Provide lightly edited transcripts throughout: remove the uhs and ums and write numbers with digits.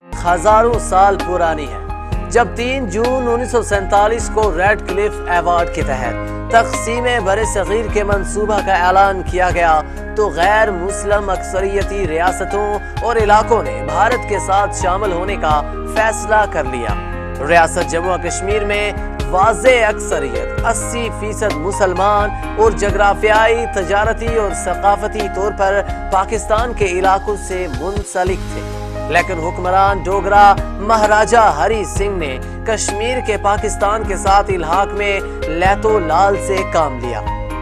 ہزاروں سال پرانی ہے، جب 3 جون 1947 کو ریڈ کلف ایوارڈ کے تحت تقسیم برصغیر کے منصوبہ کا اعلان کیا گیا تو غیر مسلم اکثریتی ریاستوں اور علاقوں نے بھارت کے ساتھ شامل ہونے کا فیصلہ کر لیا۔ ریاست جموں و کشمیر میں واضح اکثریت 80% مسلمان اور جغرافیائی، تجارتی اور ثقافتی طور پر پاکستان کے علاقوں سے منسلک تھے، لیکن حکمران ڈوگرا مہاراجہ ہری سنگھ نے کشمیر کے پاکستان کے ساتھ الحاق میں لیت و لال سے کام لیا۔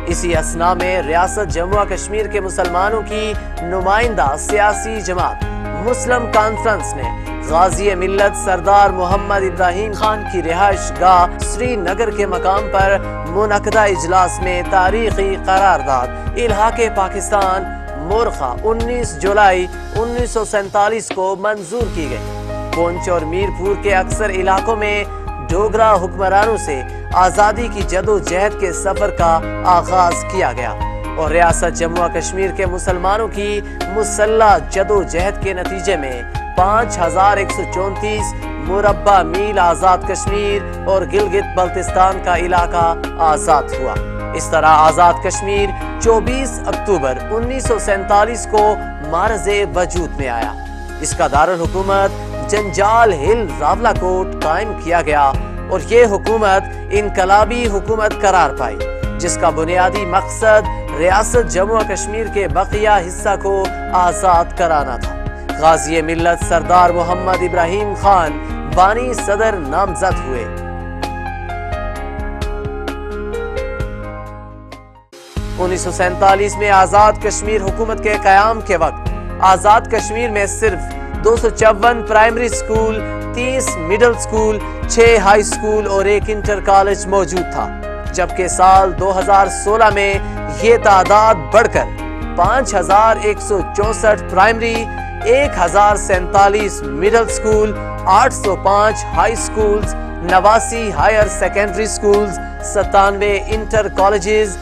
اسی اثناء میں ریاست جموں و کشمیر کے مسلمانوں کی نمائندہ سیاسی جماعت مسلم کانفرنس نے غازی ملت سردار محمد ابراہیم خان کی رہائش گاہ سری نگر کے مقام پر منعقدہ اجلاس میں تاریخی قرارداد الحاق پاکستان مورخہ 19 جولائی 1947 کو منظور کی گئی۔ پونچھ اور میرپور کے اکثر علاقوں میں ڈوگرا حکمرانوں سے آزادی کی جدوجہد کے سفر کا آغاز کیا گیا اور ریاست جموں و کشمیر کے مسلمانوں کی مسلح جدوجہد کے نتیجے میں 5134 مربع میل آزاد کشمیر اور گلگت بلتستان کا علاقہ آزاد ہوا۔ اس طرح آزاد کشمیر 24 اکتوبر 1947 کو معرض وجود میں آیا۔ اس کا دارالحکومت جنجال ہل راولاکوٹ قائم کیا گیا اور یہ حکومت انقلابی حکومت قرار پائی، جس کا بنیادی مقصد ریاست جموں و کشمیر کے بقیہ حصہ کو آزاد کرانا تھا۔ غازی ملت سردار محمد ابراہیم خان بانی صدر نامزد ہوئے۔ 1947 میں آزاد کشمیر حکومت کے قیام کے وقت آزاد کشمیر میں صرف 254 primary school, 30 middle school, 6 high school اور 1 انٹر کالج موجود تھا، جبکہ سال 2016 میں یہ تعداد بڑھ کر 5164 primary, 1047 middle school, 805 high schools, 89 higher secondary schools, 97 inter colleges,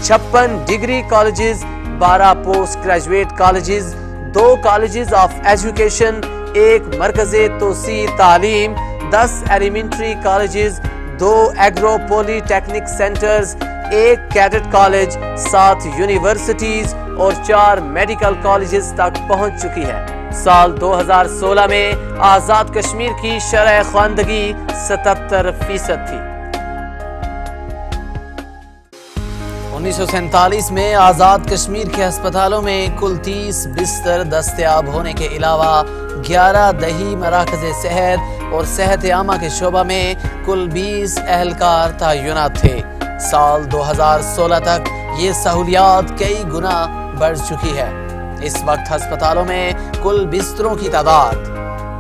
56 degree colleges, 12 post graduate colleges, 2 colleges of education, 1 مرکز توسیع تعلیم، 10 elementary colleges, 2 agro polytechnic centres, 1 cadet college, 7 universities اور 4 میڈیکل کالجز تک پہنچ چکی ہے۔ سال 2016 میں آزاد کشمیر کی شرح خواندگی 77% تھی۔ 1947 میں آزاد کشمیر کے ہسپتالوں میں کل 30 بستر دستیاب ہونے کے علاوہ 11 دیہی مراکز صحت اور صحت عامہ کے شعبہ میں کل 20 اہلکار تعینات تھے۔ سال 2016 تک یہ سہولیات کئی گنا بڑھ چکی ہے۔ اس وقت ہسپتالوں میں کل بستروں کی تعداد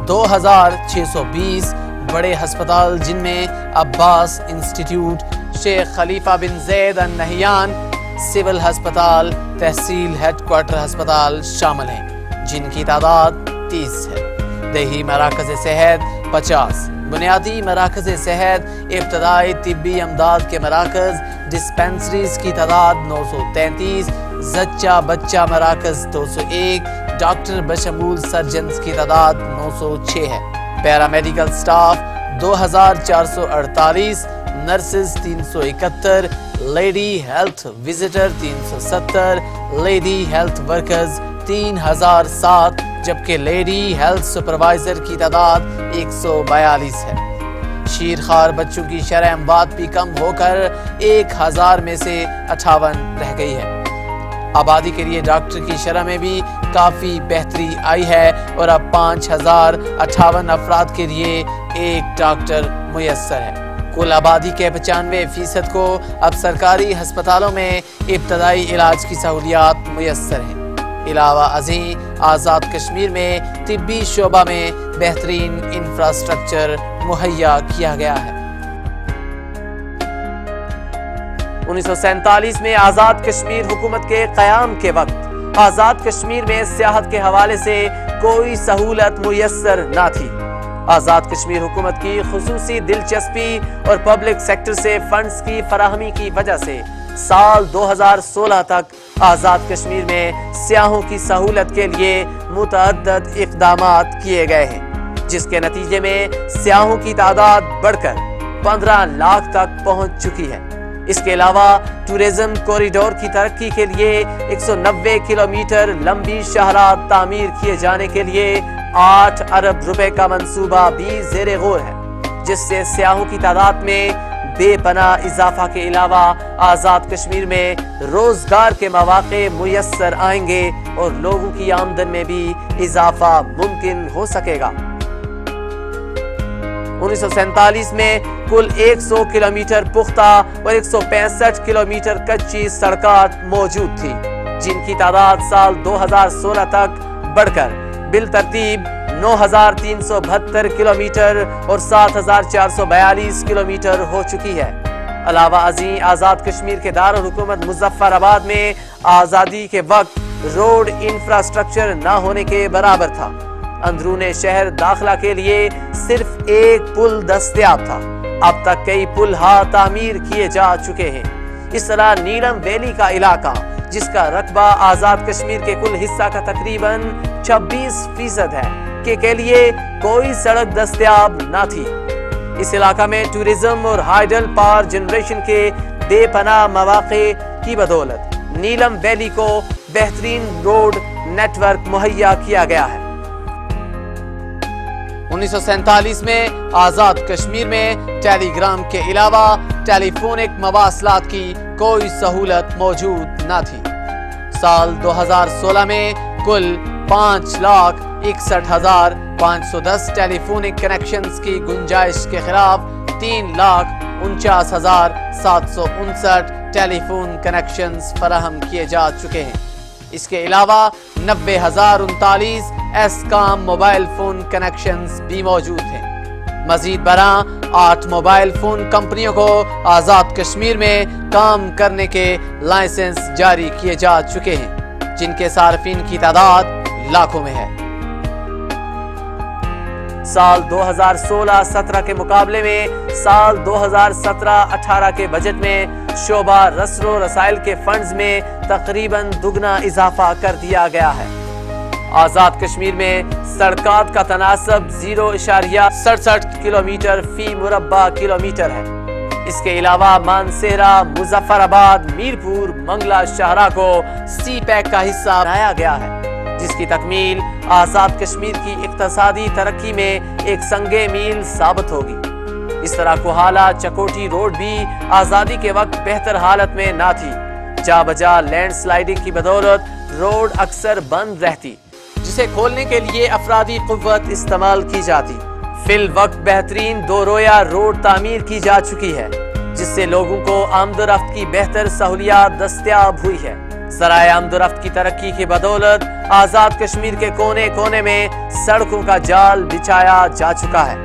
2620، بڑے ہسپتال جن میں عباس انسٹیٹیوٹ، شیخ خلیفہ بن زید النہیان سول ہسپتال، تحصیل ہیڈ کوارٹر ہسپتال شامل ہیں، جن کی تعداد 30 ہے۔ دیہی مراکز صحت 50، بنیادی مراکز صحت، ابتدائی طبی امداد کے مراکز، ڈسپنسریز کی تعداد 933، زچہ بچہ مراکز 201، ڈاکٹر بشمول سرجنز کی تعداد 906 ہے۔ Paramedical staff 2448، nurses 371، lady health visitor 370، lady health workers 3007، جبکہ لیڈی ہیلتھ سپروائزر کی تعداد 142 ہے۔ شیرخوار بچوں کی شرح اموات بھی کم ہو کر 1000 میں سے 58 رہ گئی ہے۔ آبادی کے لیے ڈاکٹر کی شرح میں بھی کافی بہتری آئی ہے اور اب 5058 افراد کے لیے 1 ڈاکٹر میسر ہے۔ کل آبادی کے 95% کو اب سرکاری ہسپتالوں میں ابتدائی علاج کی سہولیات میسر ہیں۔ علاوہ ازیں آزاد کشمیر میں طبی شعبہ میں بہترین انفراسٹرکچر مہیا کیا گیا ہے۔ 1947 میں آزاد کشمیر حکومت کے قیام کے وقت آزاد کشمیر میں سیاحت کے حوالے سے کوئی سہولت میسر نہ تھی۔ آزاد کشمیر حکومت کی خصوصی دلچسپی اور پبلک سیکٹر سے فنڈز کی فراہمی کی وجہ سے سال 2016 تک آزاد کشمیر میں سیاحوں کی سہولت کے لیے متعدد اقدامات کیے گئے ہیں۔ جس کے نتیجے میں سیاحوں کی تعداد بڑھ کر 15 لاکھ تک پہنچ چکی ہے۔ اس کے علاوہ ٹورزم کوریڈور کی ترقی کے لیے 190 کلومیٹر لمبی شاہراہ تعمیر کیے جانے کے لیے 8 ارب روپے کا منصوبہ بھی زیر غور ہے، جس سے سیاحوں کی تعداد میں بے پناہ اضافہ کے علاوہ آزاد کشمیر میں روزگار کے مواقع میسر آئیں گے اور لوگوں کی آمدن میں بھی اضافہ ممکن ہو سکے گا۔ 1947 میں کل 100 کلومیٹر پختہ اور 165 کلومیٹر کچی سڑکیں موجود تھی، جن کی تعداد سال 2016 تک بڑھ کر بالترتیب 9372 کلومیٹر اور 7442 کلومیٹر ہو چکی ہے۔ علاوہ ازیں آزاد کشمیر کے دارالحکومت مظفر آباد میں آزادی کے وقت روڈ انفراسٹرکچر نہ ہونے کے برابر تھا۔ اندرون شہر داخلہ کے لیے صرف ایک پل دستیاب تھا، اب تک کئی پل تعمیر کیے جا چکے ہیں۔ اس طرح نیلم ویلی کا علاقہ، جس کا رقبہ آزاد کشمیر کے کل حصہ کا تقریباً 26% ہے، کے لیے کوئی سڑک دستیاب نہ تھی۔ اس علاقہ میں ٹورزم اور ہائیڈل پاور جنریشن کے بے پناہ مواقع کی بدولت نیلم ویلی کو بہترین روڈ نیٹ ورک مہیا کیا گیا ہے۔ 1947 میں آزاد کشمیر میں ٹیلی گرام کے علاوہ ٹیلی فونک مواصلات کی کوئی سہولت موجود نہ تھی۔ سال 2016 میں کل 5,61,510 ٹیلی فونک کنیکشنز کی گنجائش کے خلاف 3,49,759 ٹیلی فون کنیکشنز فراہم کیے جا چکے ہیں۔ اس کے علاوہ 90,039 ایس کام موبائل فون کنیکشنز بھی موجود ہیں۔ مزید برآں 8 موبائل فون کمپنیوں کو آزاد کشمیر میں کام کرنے کے لائسنس جاری کیے جا چکے ہیں، جن کے صارفین کی تعداد لاکھوں میں ہے۔ سال 2016-17 کے مقابلے میں سال 2017-18 کے بجٹ میں شعبہ رسل و رسائل کے فنڈز میں تقریباً دگنا اضافہ کر دیا گیا ہے۔ آزاد کشمیر میں سڑکات کا تناسب 0.67 کلومیٹر فی مربع کلومیٹر ہے۔ اس کے علاوہ مانسہرہ، مظفر آباد، میرپور، منگلہ شاہراہ کو سی پیک کا حصہ بنایا گیا ہے، جس کی تکمیل آزاد کشمیر کی اقتصادی ترقی میں ایک سنگ میل ثابت ہوگی۔ اس طرح کوہالہ چکوٹھی روڈ بھی آزادی کے وقت بہتر حالت میں نہ تھی۔ جا بجا لینڈ سلائیڈنگ کی بدولت روڈ اکثر بند رہتی، جسے کھولنے کے لیے افرادی قوت استعمال کی جاتی۔ فی الوقت بہترین 2 رویہ روڈ تعمیر کی جا چکی ہے، جس سے لوگوں کو آمد و رفت کی بہتر سہولیات دستیاب ہوئی ہے۔ ذرائع آمد و رفت کی ترقی کی بدولت آزاد کشمیر کے کونے کونے میں سڑکوں کا جال بچھایا جا چکا ہے۔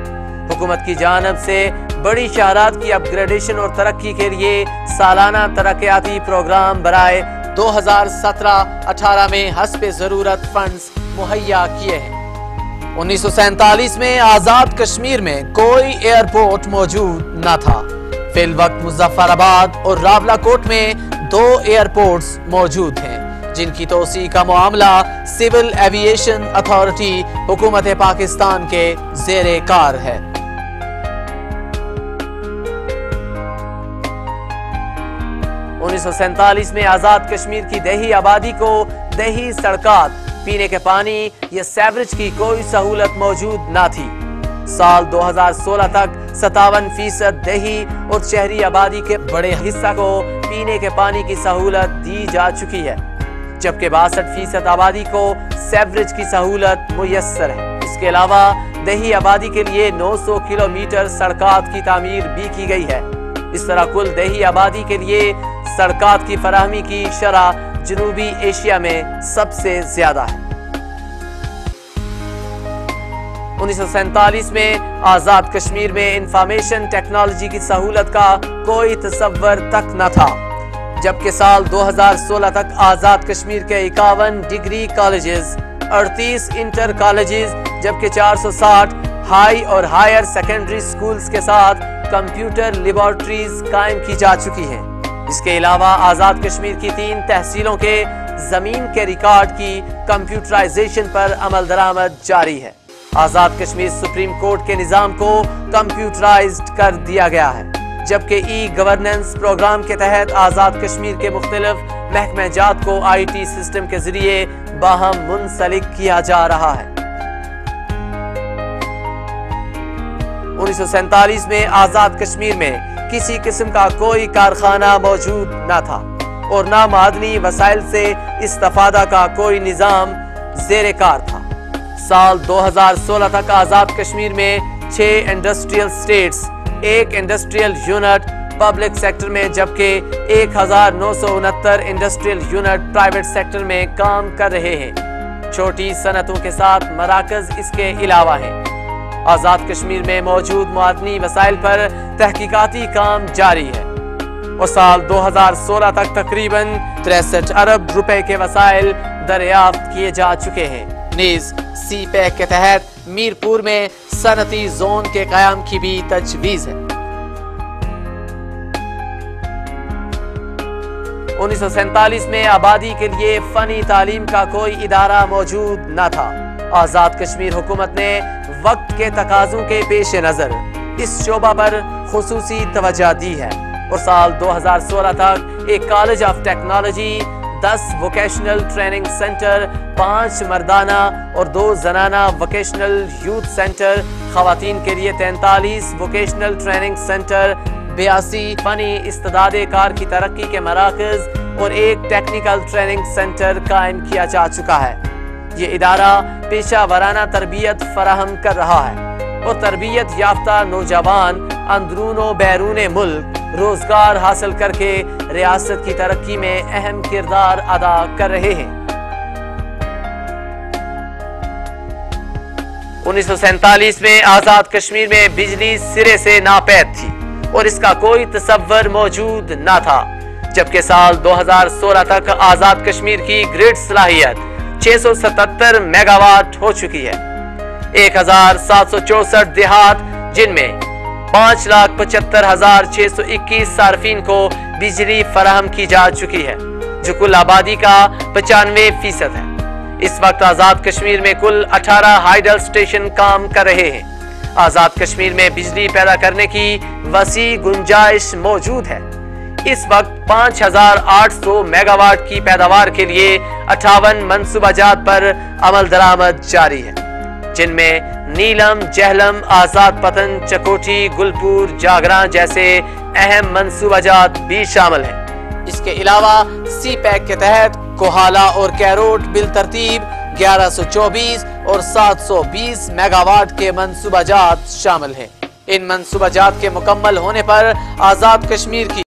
حکومت کی جانب سے بڑی شاہراہات کی اپ گریڈیشن اور ترقی کے لیے سالانہ ترقیاتی پروگرام برائے 2017-18 میں حسب ضرورت فنڈز مہیا کیے ہیں۔ 1947 میں آزاد کشمیر میں کوئی ایئرپورٹ موجود نہ تھا۔ فی الوقت مظفر آباد اور راولہ کوٹ میں 2 ایئرپورٹس موجود ہیں، جن کی توسیع کا معاملہ سول ایوییشن اتھارٹی حکومت پاکستان کے زیر کار ہے۔ 1947 میں آزاد کشمیر کی دیہی آبادی کو دیہی سڑکات، پینے کے پانی یا سیوریج کی کوئی سہولت موجود نہ تھی۔ سال 2016 تک 57% دیہی اور شہری آبادی کے بڑے حصہ کو پینے کے پانی کی سہولت دی جا چکی ہے، جبکہ 62% آبادی کو سیوریج کی سہولت میسر ہے۔ اس کے علاوہ دیہی آبادی کے لیے 900 کلومیٹر سڑکات کی تعمیر بھی کی گئی ہے۔ اس طرح کل دیہی آبادی کے لیے سڑکات کی فراہمی کی شرح جنوبی ایشیا میں سب سے زیادہ ہے۔ 1947 میں آزاد کشمیر میں انفارمیشن ٹیکنالوجی کی سہولت کا کوئی تصور تک نہ تھا، جبکہ سال 2016 تک آزاد کشمیر کے 51 ڈگری کالجز، 38 انٹر کالجز، جبکہ 460 ہائی اور ہائر سیکنڈری سکولز کے ساتھ کمپیوٹر لیبارٹریز قائم کی جا چکی ہیں۔ اس کے علاوہ آزاد کشمیر کی 3 تحصیلوں کے زمین کے ریکارڈ کی کمپیوٹرائزیشن پر عمل درآمد جاری ہے۔ آزاد کشمیر سپریم کورٹ کے نظام کو کمپیوٹرائزڈ کر دیا گیا ہے، جبکہ ای گورننس پروگرام کے تحت آزاد کشمیر کے مختلف محکمہ جات کو آئی ٹی سسٹم کے ذریعے باہم منسلک کیا جا رہا ہے۔ 1947 میں آزاد کشمیر میں کسی قسم کا کوئی کارخانہ موجود نہ تھا اور نہ معدنی وسائل سے استفادہ کا کوئی نظام زیر کار تھا۔ سال 2016 تک آزاد کشمیر میں 6 industrial estates, 1 industrial unit public sector میں، جبکہ 1969 انڈسٹریل یونٹ پرائیویٹ سیکٹر میں کام کر رہے ہیں۔ چھوٹی صنعتوں کے ساتھ مراکز اس کے علاوہ ہیں۔ آزاد کشمیر میں موجود معدنی وسائل پر تحقیقاتی کام جاری ہے اور سال 2016 تک تقریباً 63 ارب روپے کے وسائل دریافت کیے جا چکے ہیں۔ نیز سی پیک کے تحت میرپور میں صنعتی زون کے قیام کی بھی تجویز ہے۔ 1947 میں آبادی کے لیے فنی تعلیم کا کوئی ادارہ موجود نہ تھا۔ آزاد کشمیر حکومت نے وقت کے تقاضوں کے پیش نظر اس شعبہ پر خصوصی توجہ دی ہے اور سال 2016 تک ایک college of technology, 10 vocational training centre, 5 مردانہ اور 2 زنانہ ووکیشنل یوتھ سینٹر، خواتین کے لیے 43 ووکیشنل ٹریننگ سینٹر، 82 فنی استعداد کار کی ترقی کے مراکز اور 1 ٹیکنیکل ٹریننگ سینٹر قائم کیا جا چکا ہے۔ یہ ادارہ پیشہ ورانہ تربیت فراہم کر رہا ہے اور تربیت یافتہ نوجوان اندرون و بیرون ملک روزگار حاصل کر کے ریاست کی ترقی میں اہم کردار ادا کر رہے ہیں۔ 1947 میں آزاد کشمیر میں بجلی سرے سے ناپید تھی اور اس کا کوئی تصور موجود نہ تھا، جبکہ سال 2016 تک آزاد کشمیر کی گرڈ صلاحیت 677 میگا واٹ ہو چکی ہے۔ 1764 دیہات، جن میں 5,75,621 صارفین کو بجلی فراہم کی جا چکی ہے، جو کل آبادی کا 95% ہے۔ اس وقت آزاد کشمیر میں کل 18 ہائیڈل اسٹیشن کام کر رہے ہیں۔ آزاد کشمیر میں بجلی پیدا کرنے کی وسیع گنجائش موجود ہے۔ اس وقت 5,800 میگا واٹ کی پیداوار کے لیے 58 منصوبہ جات پر عمل درآمد جاری ہے، جن میں نیلم، جہلم، آزاد پتن، چکوٹھی، گلپور، جاگراں جیسے اہم منصوبہ جات بھی شامل ہیں۔ اس کے علاوہ سی پیک کے تحت کوہالہ اور کیروٹ بالترتیب 1124 اور 720 میگا واٹ کے منصوبہ جات شامل ہیں۔ ان منصوبہ جات کے مکمل ہونے پر آزاد کشمیر کی